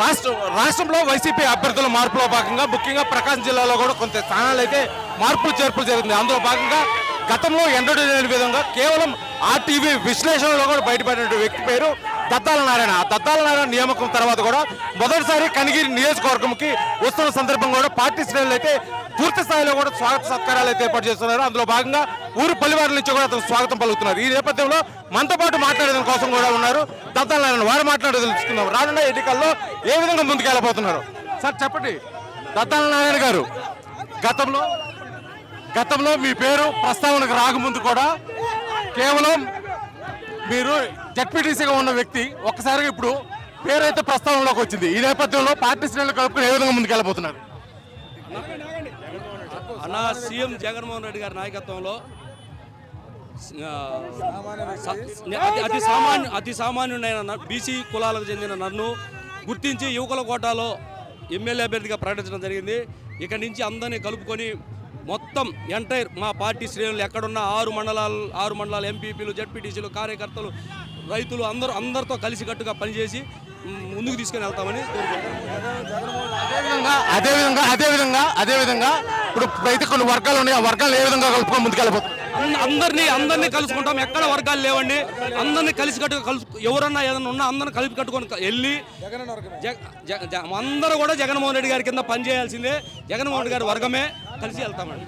రాష్ట్రంలో వైసీపీ అభ్యర్థుల మార్పులో భాగంగా ముఖ్యంగా ప్రకాశం జిల్లాలో కూడా కొంత స్థానాలు అయితే మార్పులు చేర్పులు జరిగింది. అందులో భాగంగా గతంలో ఎన్నడూ లేని విధంగా కేవలం ఆర్టీవీ విశ్లేషణలో కూడా బయటపడిన వ్యక్తి పేరు దద్దాల నారాయణ. ఆ దద్దాల నారాయణ నియామకం తర్వాత కూడా మొదటిసారి కనిగిరి నియోజకవర్గంకి వస్తున్న సందర్భం కూడా పార్టీ శ్రేణులు అయితే పూర్తి స్థాయిలో కూడా స్వాగత సత్కారాలు అయితే ఏర్పాటు చేస్తున్నారు. అందులో భాగంగా ఊరు పల్లివారి నుంచి కూడా అతను స్వాగతం పలుకుతున్నారు. ఈ నేపథ్యంలో మనతో పాటు మాట్లాడేందుకు కోసం కూడా ఉన్నారు దద్దాల నారాయణ. వారు మాట్లాడేది తెలుసుకుందాం. రానున్న ఎన్నికల్లో ఏ విధంగా ముందుకెళ్ళబోతున్నారు సార్ చెప్పండి. దద్దాల నారాయణ గారు, గతంలో మీ పేరు ప్రస్తావనకు రాకముందు కూడా కేవలం మీరు జడ్పీటీసీగా ఉన్న వ్యక్తి ఒక్కసారిగా ఇప్పుడు పేరైతే ప్రస్తావనలోకి వచ్చింది. ఈ నేపథ్యంలో పార్టీ శ్రేణులు కలుపుకుని ఏ విధంగా ముందుకెళ్ళబోతున్నారు? అన్న సీఎం జగన్మోహన్ రెడ్డి గారి నాయకత్వంలో అతి సామాన్యుడైన బీసీ కులాలకు చెందిన నన్ను గుర్తించి యువకుల కోటాలో ఎమ్మెల్యే అభ్యర్థిగా ప్రకటించడం జరిగింది. ఇక్కడి నుంచి అందరినీ కలుపుకొని మొత్తం ఎంటైర్ మా పార్టీ శ్రేణులు ఎక్కడున్న ఆరు మండలాలు ఎంపీపీలు జడ్పీటీసీలు కార్యకర్తలు రైతులు అందరితో కలిసికట్టుగా పనిచేసి ముందుకు తీసుకొని వెళ్తామని అదేవిధంగా ఇప్పుడు అయితే కొన్ని వర్గాలు ఉన్నాయి. ఆ వర్గాలు ఏ విధంగా కలుపుకొని ముందుకెళ్ళిపోతారు? అందరినీ కలుసుకుంటాం. ఎక్కడ వర్గాలు లేవండి. అందరినీ కలిసికట్టుగా ఎవరన్నా ఏదన్నా ఉన్నా అందరిని కలిపి కట్టుకొని వెళ్ళి అందరూ కూడా జగన్మోహన్ రెడ్డి గారి కింద పనిచేయాల్సిందే. జగన్మోహన్ రెడ్డి గారి వర్గమే కలిసి వెళ్తామండి.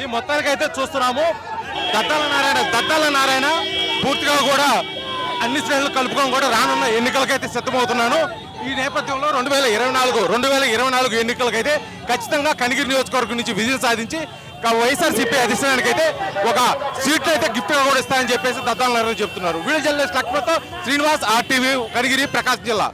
ఈ మొత్తానికి అయితే చూస్తున్నాము దద్దాల నారాయణ పూర్తిగా కూడా అన్ని శ్రేణులు కలుపుకొని కూడా రానున్న ఎన్నికలకైతే సిద్ధమవుతున్నాను. ఈ నేపథ్యంలో 2024 ఎన్నికలకైతే ఖచ్చితంగా కనిగిరి నియోజకవర్గం నుంచి విజయం సాధించి వైఎస్ఆర్సీపీ అధిష్టానానికి అయితే ఒక సీట్లు అయితే గిఫ్ట్ గా కూడా ఇస్తారని చెప్పేసి దద్దాల నారాయణ చెప్తున్నారు. వీడియో జర్నలిస్ట్ లక్ష్మణ్తో శ్రీనివాస్, RTV కనిగిరి, ప్రకాశం జిల్లా.